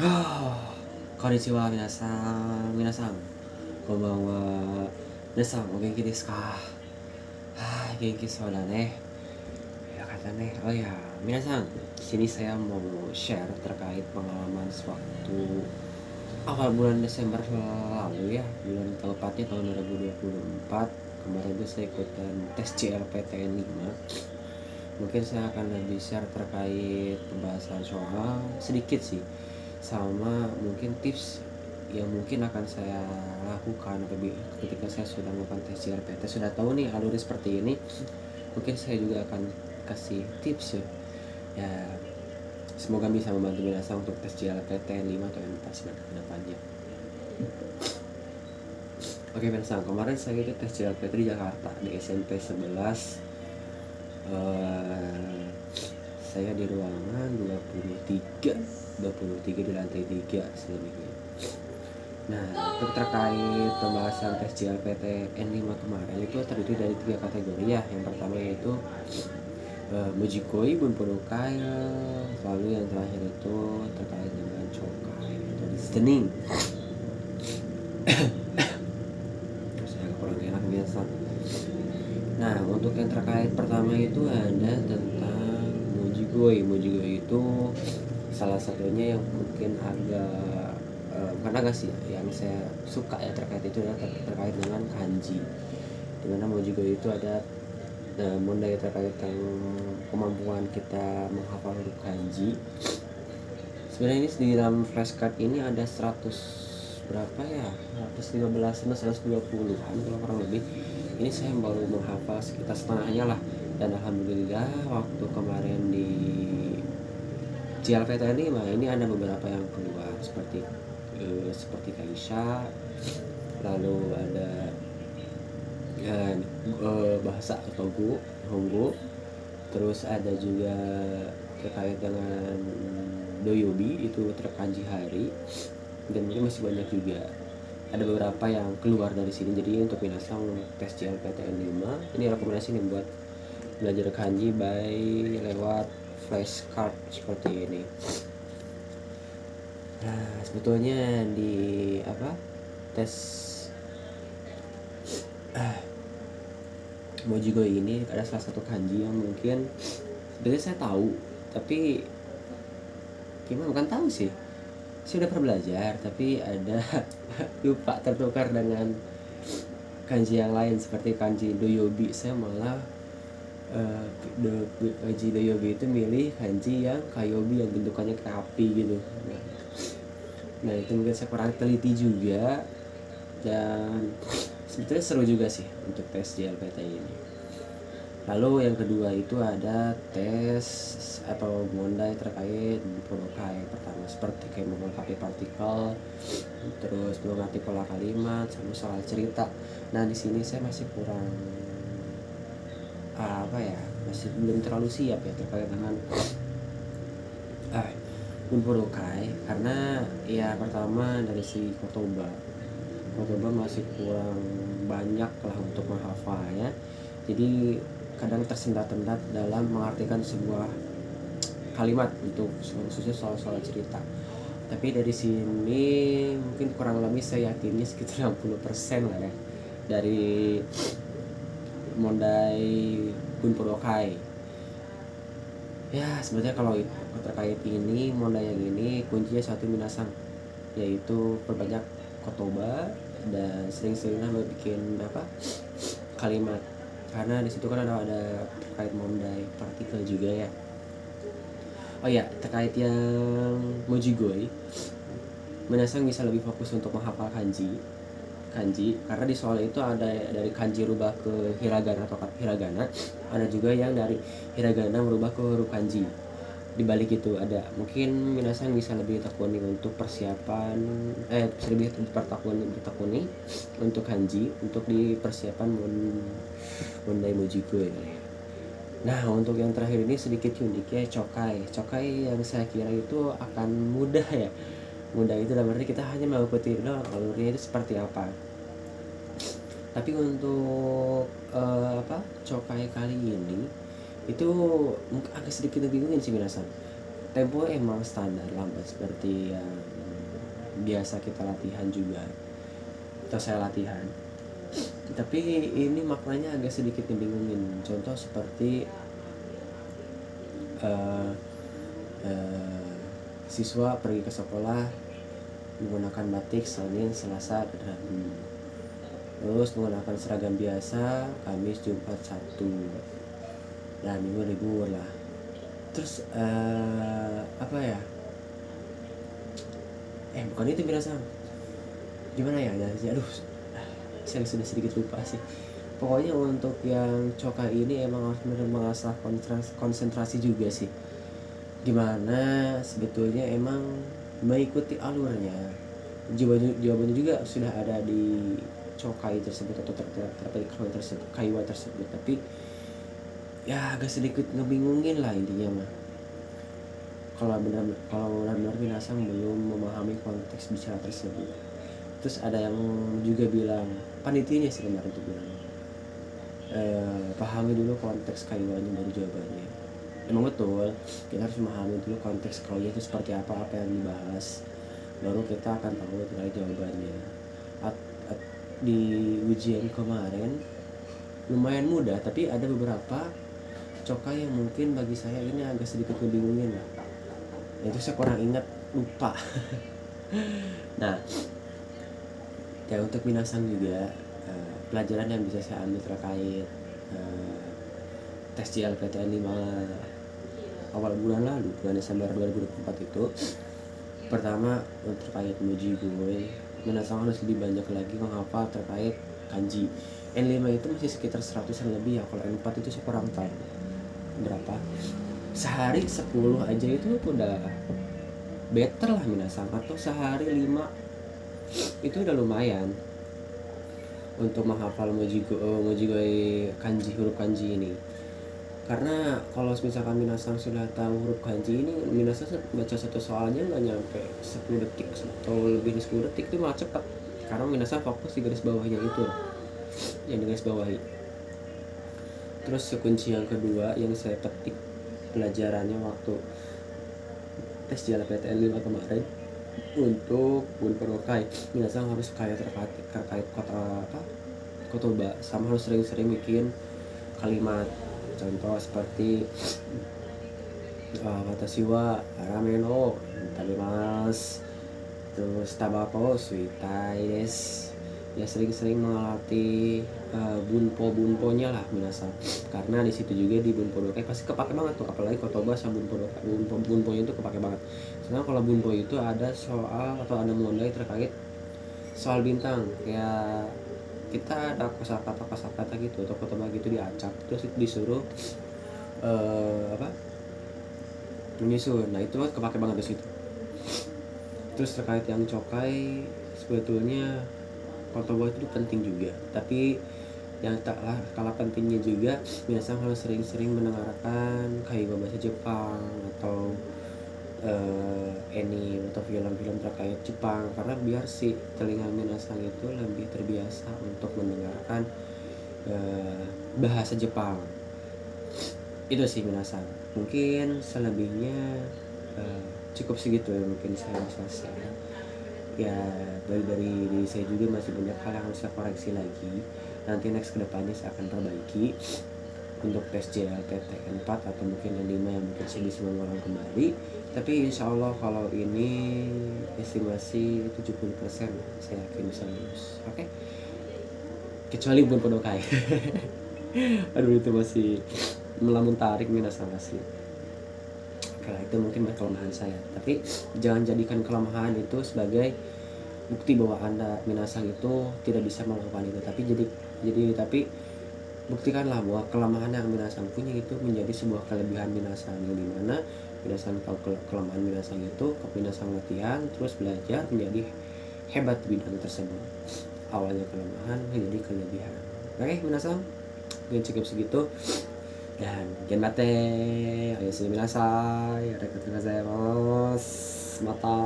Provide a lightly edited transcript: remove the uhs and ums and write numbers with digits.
Ah, konnichiwa minasan, minasan. Konbanwa. Minasan, o genki desu ka? Genki so da ne. Ya kata nih, oh ya, minasan, di sini saya mau share terkait pengalaman sewaktu awal bulan Desember lalu ya, bulan tepatnya tahun 2024. Kemarin tuh saya ikutkan tes CLPTN 5. Mungkin saya akan lebih share terkait pembahasan soal sedikit sih, sama mungkin tips yang mungkin akan saya lakukan ketika saya sudah melakukan tes CRPT, sudah tahu nih alurnya seperti ini. Mungkin saya juga akan kasih tips ya, semoga bisa membantu binasa untuk tes CLPT N5 atau N4 sebenarnya ke depannya. Oke binasa, kemarin saya itu tes CLPT di Jakarta di SMP 11. Saya di ruangan 23 di lantai 3 selebihnya. Nah, untuk terkait pembahasan tes JLPT N5 kemarin itu terdiri dari 3 kategori ya. Yang pertama yaitu Mujikoi, Bunpodokai, lalu yang terakhir itu terkait dengan Chokai atau listening. Saya kurang enak biasa. Nah, untuk yang terkait pertama itu ada tentang Mujigoi. Mujigoi itu salah satunya yang mungkin agak bukan agak sih, yang saya suka ya terkait itu adalah terkait dengan kanji. Dimana Mujigoi itu ada mondai terkait dengan kemampuan kita menghafal huruf kanji. Sebenarnya ini di dalam flashcard ini ada 100 berapa ya, 115 atau 120-an kalau kurang lebih. Ini saya baru menghafal sekitar setengahnya lah, dan alhamdulillah waktu kemarin di JLPTN ini ada beberapa yang keluar seperti Kaisha, lalu ada bahasa Togo, Honggo, terus ada juga terkait dengan Doyobi itu terkanji hari, dan mungkin masih banyak juga. Ada beberapa yang keluar dari sini. Jadi untuk minasang tes JLPTN 5 ini rekomendasi nih buat belajar kanji by lewat flashcard seperti ini. Nah, sebetulnya di tes Mojigoi ini ada salah satu kanji yang mungkin sebenarnya saya tahu, tapi gimana, bukan tahu sih, saya udah pernah belajar tapi ada lupa, tertukar dengan kanji yang lain seperti kanji Doyobi. Saya malah kanji Doyobi itu milih kanji yang Kayobi yang bentukannya kayak api gitu. Nah itu mungkin saya kurang teliti juga, dan sebetulnya seru juga sih untuk tes JLPT ini. Lalu yang kedua itu ada tes atau mondai terkait Bunpodokai. Pertama seperti kayak melengkapi partikel, terus mengerti pola kalimat, sama soal cerita. Nah di sini saya masih kurang masih belum terlalu siap ya terkait dengan Bunpodokai, karena ya pertama dari si Kotoba masih kurang banyak lah untuk menghafalnya. Jadi kadang tersendat-sendat dalam mengartikan sebuah kalimat untuk khususnya soal cerita. Tapi dari sini mungkin kurang lebih saya yakini sekitar 60% lah ya dari mondai Bunpodokai. Ya sebetulnya kalau terkait ini mondai yang ini kuncinya satu minasang, yaitu perbanyak kotoba dan sering-seringlah bikin kalimat, karena di situ kan ada terkait mondai partikel juga ya. Oh ya, terkait yang Mojigoi, minasang bisa lebih fokus untuk menghafal kanji, karena di soal itu ada dari kanji rubah ke hiragana atau hiragana, ada juga yang dari hiragana merubah ke huruf kanji. Di balik itu ada mungkin minasang bisa lebih tekuni untuk persiapan lebih bertekuni untuk kanji untuk di persiapan mondai Mojigoi. Nah untuk yang terakhir ini sedikit unik ya, Chokai yang saya kira itu akan mudah ya. Mudah itu dalam arti kita hanya mengikuti alurnya itu seperti apa. Tapi untuk Chokai kali ini itu mungkin agak sedikit membingungin sih minasan. tempo emang standar lambat seperti yang biasa kita latihan juga, atau saya latihan. Tapi ini maknanya agak sedikit membingungin. Contoh seperti uh, uh, siswa pergi ke sekolah menggunakan batik Senin, Selasa, dan Rabu. Terus menggunakan seragam biasa Kamis, Jumat, Sabtu. Dan minggu libur lah. Terus apa ya? Bukan itu binasang. Gimana ya? Aduh, saya sudah sedikit lupa sih. Pokoknya untuk yang coka ini emang harus benar mengasah konsentrasi juga sih. Gimana sebetulnya emang mengikuti alurnya. Jawabannya juga sudah ada di cokai tersebut atau terkait kaiwa tersebut, tapi ya agak sedikit ngebingungin lah intinya mah. Kalau benar-benar binasang belum memahami konteks bicara tersebut. Terus ada yang juga bilang, panitianya sih kemarin tuh bilang, pahami dulu konteks kaiwanya baru jawabannya. Emang betul, kita harus memahami dulu konteks kaiwanya itu seperti apa yang dibahas, baru kita akan tahu terkait jawabannya. Di ujian kemarin lumayan mudah, tapi ada beberapa coka yang mungkin bagi saya ini agak sedikit ngebingungin lah. Itu saya kurang ingat, lupa. Nah, ya untuk binasang juga pelajaran yang bisa saya ambil terkait tes JLPTN 5 awal bulan lalu, bulan Desember 2024 itu, pertama untuk terkait Mojigoy, binasang harus lebih banyak lagi menghafal terkait kanji. N5 itu masih sekitar 100-an lebih ya, kalau N4 itu saya kurang tahu berapa. Sehari 10 aja itu udah better lah minasang, atau sehari 5 itu udah lumayan untuk menghafal Mojigoy kanji, huruf kanji ini. Karena kalau misalkan minasang sudah tahu huruf kanji ini, minasang baca satu soalnya nggak nyampe 10 detik atau lebih dari 10 detik, itu malah cepat. Karena minasang fokus di garis bawahnya itu loh, yang di garis bawahi. Terus kunci yang kedua yang saya petik pelajarannya waktu tes JLPTN 5 kemarin, untuk Bunporokai, minasang harus terkait kotoba, sama harus sering-sering bikin kalimat. Contoh seperti watashi wa ramen o tabimasu, terus tabako suitai desu. Ya sering-sering melatih bunpo-bunponya lah minasang, karena di situ juga di Bunporokai pasti kepake banget tuh, apalagi kotoba sama bunponya itu kepake banget. Soalnya kalau bunpo itu ada soal atau ada mondai terkait soal bintang, kayak kita ada kosakata gitu atau kotoba gitu diacak, terus disuruh menyusun. Nah itu kepake banget di situ. Terus terkait yang cokai, sebetulnya kotoba itu penting juga, tapi yang tak kalah pentingnya juga biasanya harus sering-sering mendengarkan kaiwa bahasa Jepang atau anime atau film-film terkait Jepang, karena biar si telinga minasang itu lebih terbiasa untuk mendengarkan bahasa Jepang. Itu sih minasang. Mungkin selebihnya cukup segitu ya, mungkin saya bisa share. Ya dari diri saya juga masih banyak hal yang harus saya koreksi lagi. Nanti next kedepannya saya akan perbaiki untuk tes JLPTN 4 atau mungkin yang 5 yang mungkin saya bisa mengulang kembali. Tapi insya Allah kalau ini estimasi 70% saya yakin bisa lulus. Oke? Kecuali Bunporokai. Aduh itu masih melamun tarik minasang asli. Oke, itu mungkin kelemahan saya. Tapi jangan jadikan kelemahan itu sebagai bukti bahwa Anda minasang itu tidak bisa melakukan itu. Tapi buktikanlah bahwa kelemahan yang minasang punya itu menjadi sebuah kelebihan minasang, yang dimana minasang tahu kelemahan minasang itu, minasang latihan terus belajar menjadi hebat di bidang tersebut. Awalnya kelemahan menjadi kelebihan. Oke minasang, mungkin cukup segitu. Dan genmate, ayo sini minasai, arigatou gozaimasu, mata.